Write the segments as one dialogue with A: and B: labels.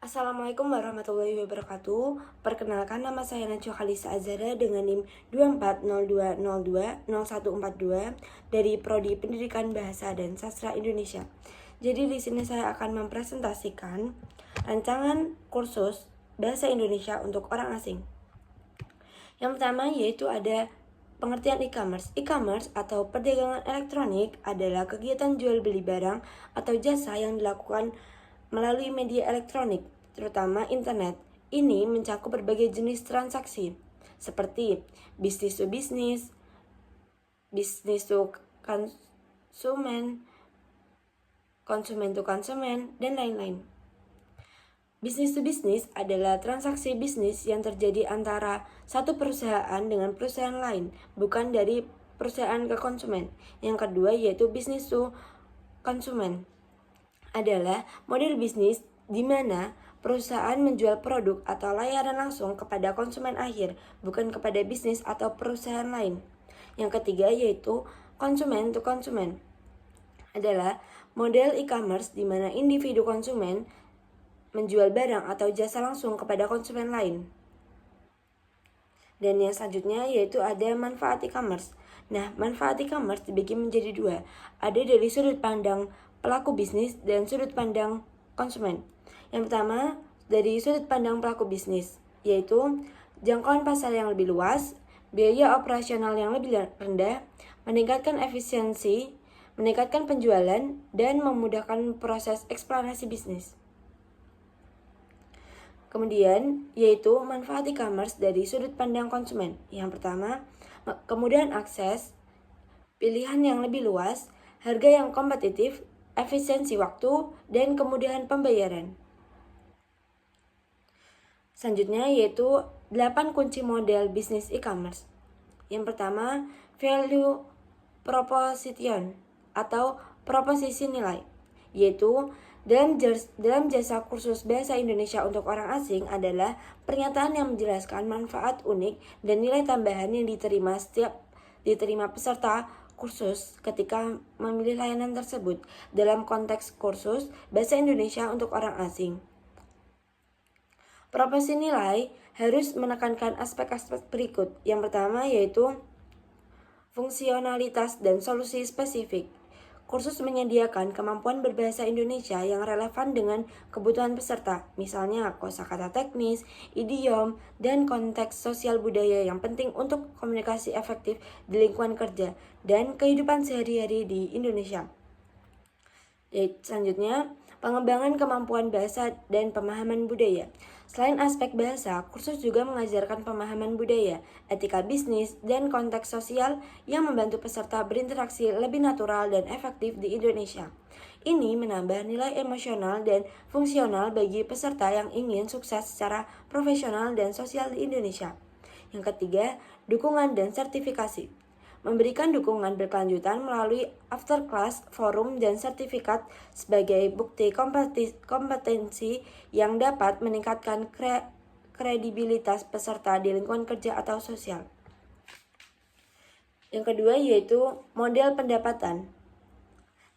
A: Assalamualaikum warahmatullahi wabarakatuh. Perkenalkan, nama saya Najwa Khalisa Azhara dengan NIM 2402020142 dari Prodi Pendidikan Bahasa dan Sastra Indonesia. Jadi di sini saya akan mempresentasikan rancangan kursus Bahasa Indonesia untuk orang asing. Yang pertama yaitu ada pengertian e-commerce. E-commerce atau perdagangan elektronik adalah kegiatan jual beli barang atau jasa yang dilakukan melalui media elektronik, terutama internet. Ini mencakup berbagai jenis transaksi, seperti bisnis to bisnis, bisnis to konsumen, konsumen to konsumen, dan lain-lain. Bisnis to bisnis adalah transaksi bisnis yang terjadi antara satu perusahaan dengan perusahaan lain, bukan dari perusahaan ke konsumen. Yang kedua yaitu bisnis to konsumen adalah model bisnis di mana perusahaan menjual produk atau layanan langsung kepada konsumen akhir, bukan kepada bisnis atau perusahaan lain. Yang ketiga yaitu konsumen to konsumen adalah model e-commerce di mana individu konsumen menjual barang atau jasa langsung kepada konsumen lain. Dan yang selanjutnya yaitu ada manfaat e-commerce. Nah, manfaat e-commerce dibagi menjadi dua. Ada dari sudut pandang pelaku bisnis dan sudut pandang konsumen. Yang pertama, dari sudut pandang pelaku bisnis, yaitu jangkauan pasar yang lebih luas, biaya operasional yang lebih rendah, meningkatkan efisiensi, meningkatkan penjualan, dan memudahkan proses eksplorasi bisnis. Kemudian, yaitu manfaat e-commerce dari sudut pandang konsumen. Yang pertama, kemudahan akses, pilihan yang lebih luas, harga yang kompetitif, efisiensi waktu, dan kemudahan pembayaran. Selanjutnya yaitu 8 kunci model bisnis e-commerce. Yang pertama, value proposition atau proposisi nilai, yaitu dalam jasa kursus Bahasa Indonesia untuk orang asing adalah pernyataan yang menjelaskan manfaat unik dan nilai tambahan yang diterima peserta kursus ketika memilih layanan tersebut dalam konteks kursus Bahasa Indonesia untuk orang asing. Proposisi nilai harus menekankan aspek-aspek berikut. Yang pertama yaitu fungsionalitas dan solusi spesifik. Kursus menyediakan kemampuan berbahasa Indonesia yang relevan dengan kebutuhan peserta, misalnya kosakata teknis, idiom, dan konteks sosial budaya yang penting untuk komunikasi efektif di lingkungan kerja dan kehidupan sehari-hari di Indonesia. Selanjutnya, pengembangan kemampuan bahasa dan pemahaman budaya. Selain aspek bahasa, kursus juga mengajarkan pemahaman budaya, etika bisnis, dan konteks sosial yang membantu peserta berinteraksi lebih natural dan efektif di Indonesia. Ini menambah nilai emosional dan fungsional bagi peserta yang ingin sukses secara profesional dan sosial di Indonesia. Yang ketiga, dukungan dan sertifikasi. Memberikan dukungan berkelanjutan melalui after class, forum, dan sertifikat sebagai bukti kompetensi yang dapat meningkatkan kredibilitas peserta di lingkungan kerja atau sosial. Yang kedua yaitu model pendapatan.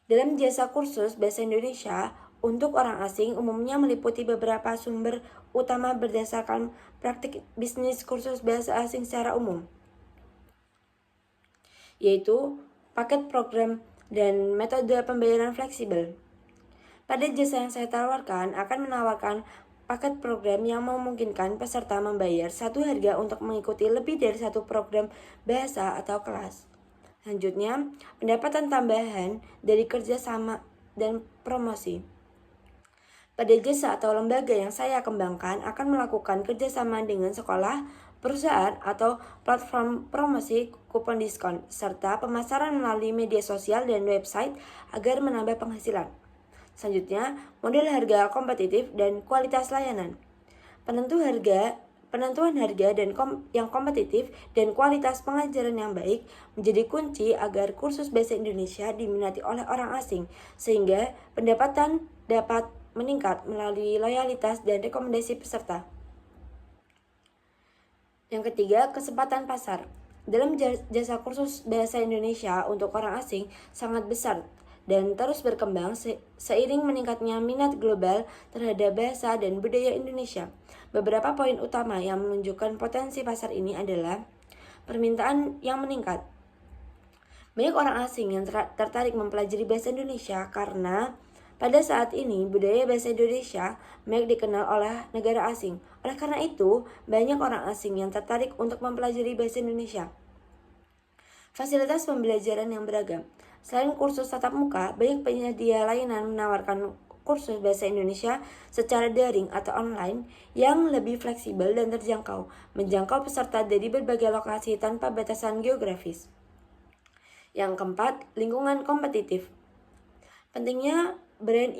A: Dalam jasa kursus Bahasa Indonesia untuk orang asing umumnya meliputi beberapa sumber utama berdasarkan praktik bisnis kursus bahasa asing secara umum, yaitu paket program dan metode pembayaran fleksibel. Pada jasa yang saya tawarkan akan menawarkan paket program yang memungkinkan peserta membayar satu harga untuk mengikuti lebih dari satu program bahasa atau kelas. Selanjutnya, pendapatan tambahan dari kerjasama dan promosi. Pada jasa atau lembaga yang saya kembangkan akan melakukan kerjasama dengan sekolah, perusahaan, atau platform promosi kupon diskon, serta pemasaran melalui media sosial dan website agar menambah penghasilan. Selanjutnya, model harga kompetitif dan kualitas layanan. Penentuan harga yang kompetitif dan kualitas pengajaran yang baik menjadi kunci agar kursus bahasa Indonesia diminati oleh orang asing, sehingga pendapatan dapat meningkat melalui loyalitas dan rekomendasi peserta. Yang ketiga, kesempatan pasar. Dalam jasa kursus bahasa Indonesia untuk orang asing sangat besar dan terus berkembang seiring meningkatnya minat global terhadap bahasa dan budaya Indonesia. Beberapa poin utama yang menunjukkan potensi pasar ini adalah permintaan yang meningkat. Banyak orang asing yang tertarik mempelajari bahasa Indonesia karena pada saat ini budaya bahasa Indonesia banyak dikenal oleh negara asing. Oleh karena itu, banyak orang asing yang tertarik untuk mempelajari bahasa Indonesia. Fasilitas pembelajaran yang beragam. Selain kursus tatap muka, banyak penyedia layanan menawarkan kursus bahasa Indonesia secara daring atau online yang lebih fleksibel dan terjangkau, menjangkau peserta dari berbagai lokasi tanpa batasan geografis. Yang keempat, lingkungan kompetitif. Pentingnya brand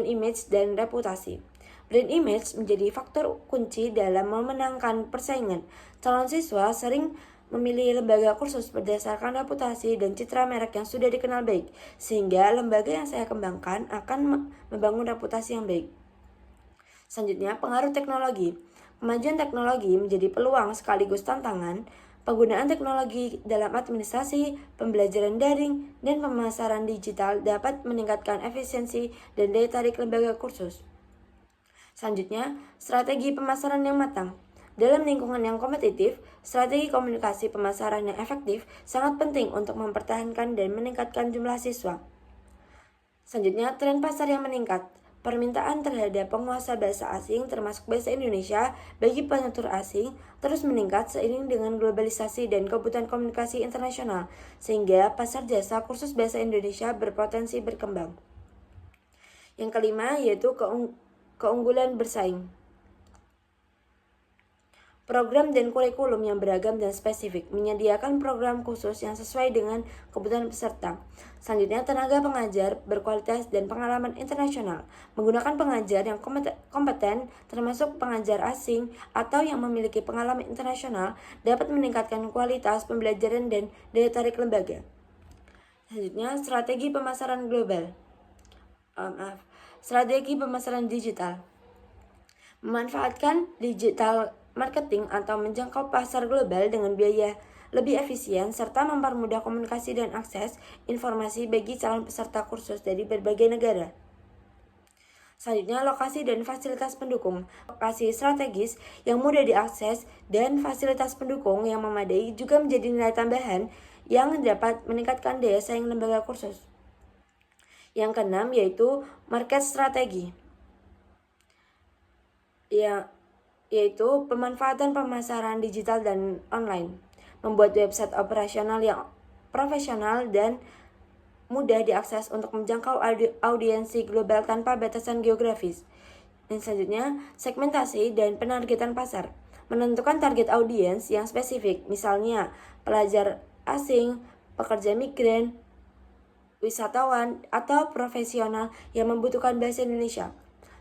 A: image dan reputasi. Brand image menjadi faktor kunci dalam memenangkan persaingan. Calon siswa sering memilih lembaga kursus berdasarkan reputasi dan citra merek yang sudah dikenal baik, sehingga lembaga yang saya kembangkan akan membangun reputasi yang baik. Selanjutnya, pengaruh teknologi. Kemajuan teknologi menjadi peluang sekaligus tantangan. Penggunaan teknologi dalam administrasi, pembelajaran daring, dan pemasaran digital dapat meningkatkan efisiensi dan daya tarik lembaga kursus. Selanjutnya, strategi pemasaran yang matang. Dalam lingkungan yang kompetitif, strategi komunikasi pemasaran yang efektif sangat penting untuk mempertahankan dan meningkatkan jumlah siswa. Selanjutnya, tren pasar yang meningkat. Permintaan terhadap penguasa bahasa asing termasuk bahasa Indonesia bagi penutur asing terus meningkat seiring dengan globalisasi dan kebutuhan komunikasi internasional, sehingga pasar jasa kursus bahasa Indonesia berpotensi berkembang. Yang kelima yaitu keunggulan bersaing. Program dan kurikulum yang beragam dan spesifik, menyediakan program khusus yang sesuai dengan kebutuhan peserta. Selanjutnya, tenaga pengajar berkualitas dan pengalaman internasional. Menggunakan pengajar yang kompeten, termasuk pengajar asing atau yang memiliki pengalaman internasional, dapat meningkatkan kualitas pembelajaran dan daya tarik lembaga. Selanjutnya, strategi pemasaran global. Strategi pemasaran digital. Memanfaatkan digital marketing atau menjangkau pasar global dengan biaya lebih efisien serta mempermudah komunikasi dan akses informasi bagi calon peserta kursus dari berbagai negara. Selanjutnya, lokasi dan fasilitas pendukung. Lokasi strategis yang mudah diakses dan fasilitas pendukung yang memadai juga menjadi nilai tambahan yang dapat meningkatkan daya saing lembaga kursus. Yang keenam yaitu market strategi, yaitu pemanfaatan pemasaran digital dan online, membuat website operasional yang profesional dan mudah diakses untuk menjangkau audiensi global tanpa batasan geografis. Dan selanjutnya, segmentasi dan penargetan pasar. Menentukan target audiens yang spesifik, misalnya pelajar asing, pekerja migran, wisatawan, atau profesional yang membutuhkan bahasa Indonesia.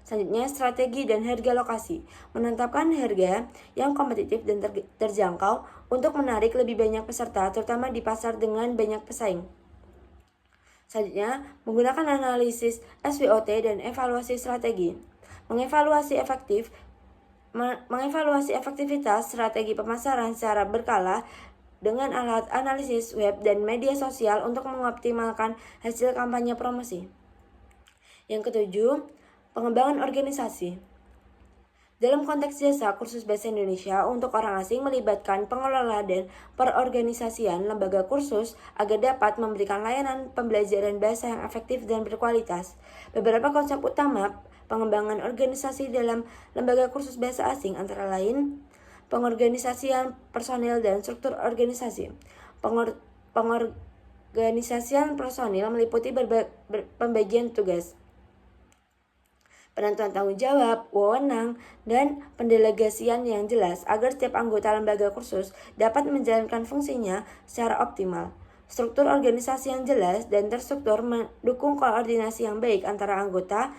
A: Selanjutnya, strategi dan harga lokasi. Menetapkan harga yang kompetitif dan terjangkau untuk menarik lebih banyak peserta, terutama di pasar dengan banyak pesaing. Selanjutnya, menggunakan analisis SWOT dan evaluasi strategi. Mengevaluasi efektivitas strategi pemasaran secara berkala dengan alat analisis web dan media sosial untuk mengoptimalkan hasil kampanye promosi. Yang ketujuh, pengembangan organisasi. Dalam konteks jasa kursus bahasa Indonesia untuk orang asing melibatkan pengelola dan perorganisasian lembaga kursus agar dapat memberikan layanan pembelajaran bahasa yang efektif dan berkualitas. Beberapa konsep utama pengembangan organisasi dalam lembaga kursus bahasa asing antara lain pengorganisasian personil dan struktur organisasi. Pengorganisasian personil meliputi pembagian tugas, penentuan tanggung jawab, wewenang, dan pendelegasian yang jelas agar setiap anggota lembaga kursus dapat menjalankan fungsinya secara optimal. Struktur organisasi yang jelas dan terstruktur mendukung koordinasi yang baik antara anggota,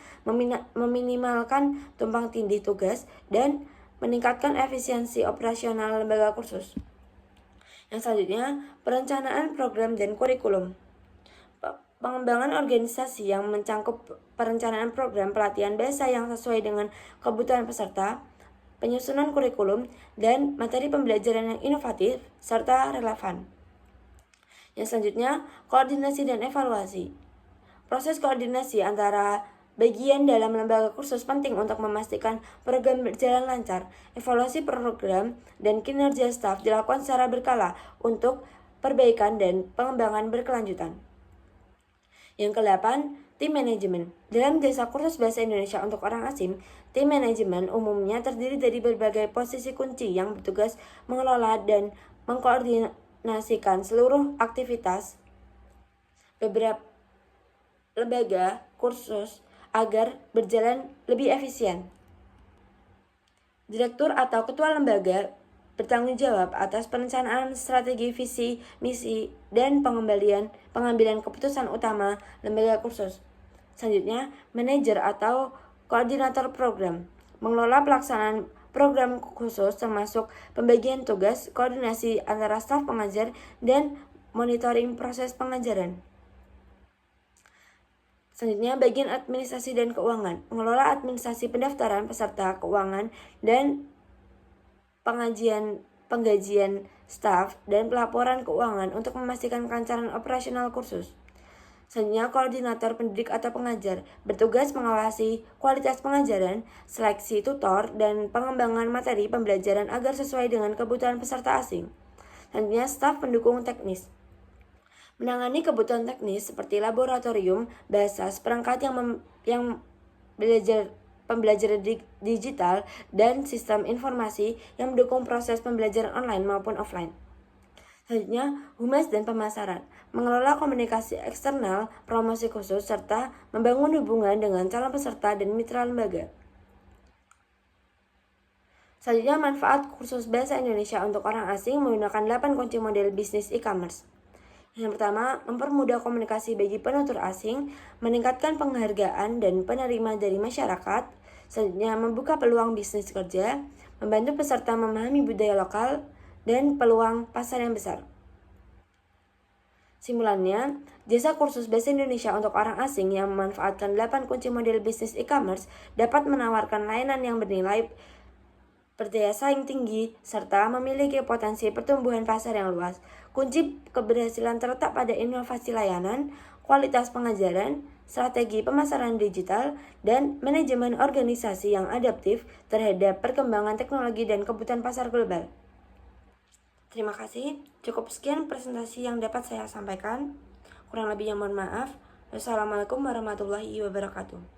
A: meminimalkan tumpang tindih tugas, dan meningkatkan efisiensi operasional lembaga kursus. Yang selanjutnya, perencanaan program dan kurikulum. Pengembangan organisasi yang mencangkup perencanaan program pelatihan bahasa yang sesuai dengan kebutuhan peserta, penyusunan kurikulum, dan materi pembelajaran yang inovatif serta relevan. Yang selanjutnya, koordinasi dan evaluasi. Proses koordinasi antara bagian dalam lembaga kursus penting untuk memastikan program berjalan lancar. Evaluasi program dan kinerja staf dilakukan secara berkala untuk perbaikan dan pengembangan berkelanjutan. Yang ke-8, tim manajemen. Dalam jasa kursus bahasa Indonesia untuk orang asing, tim manajemen umumnya terdiri dari berbagai posisi kunci yang bertugas mengelola dan mengkoordinasikan seluruh aktivitas beberapa lembaga kursus agar berjalan lebih efisien. Direktur atau ketua lembaga bertanggung jawab atas perencanaan strategi, visi, misi, dan pengambilan keputusan utama lembaga kursus. Selanjutnya, manajer atau koordinator program mengelola pelaksanaan program khusus termasuk pembagian tugas, koordinasi antara staf pengajar, dan monitoring proses pengajaran. Selanjutnya, bagian administrasi dan keuangan mengelola administrasi pendaftaran peserta keuangan dan penggajian staf dan pelaporan keuangan untuk memastikan kelancaran operasional kursus. Selanjutnya, koordinator pendidik atau pengajar bertugas mengawasi kualitas pengajaran, seleksi tutor, dan pengembangan materi pembelajaran agar sesuai dengan kebutuhan peserta asing. Selanjutnya, staf pendukung teknis menangani kebutuhan teknis seperti laboratorium, bahasa, perangkat yang belajar pembelajaran digital, dan sistem informasi yang mendukung proses pembelajaran online maupun offline. Selanjutnya, humas dan pemasaran mengelola komunikasi eksternal, promosi khusus, serta membangun hubungan dengan calon peserta dan mitra lembaga. Selanjutnya, manfaat kursus bahasa Indonesia untuk orang asing menggunakan 8 kunci model bisnis e-commerce. Yang pertama, mempermudah komunikasi bagi penutur asing, meningkatkan penghargaan dan penerima dari masyarakat. Selanjutnya, membuka peluang bisnis kerja, membantu peserta memahami budaya lokal, dan peluang pasar yang besar. Simpulannya, jasa kursus bahasa Indonesia untuk orang asing yang memanfaatkan 8 kunci model bisnis e-commerce dapat menawarkan layanan yang bernilai berdaya saing tinggi, serta memiliki potensi pertumbuhan pasar yang luas. Kunci keberhasilan terletak pada inovasi layanan, kualitas pengajaran, strategi pemasaran digital, dan manajemen organisasi yang adaptif terhadap perkembangan teknologi dan kebutuhan pasar global. Terima kasih, cukup sekian presentasi yang dapat saya sampaikan. Kurang lebihnya mohon maaf. Wassalamualaikum warahmatullahi wabarakatuh.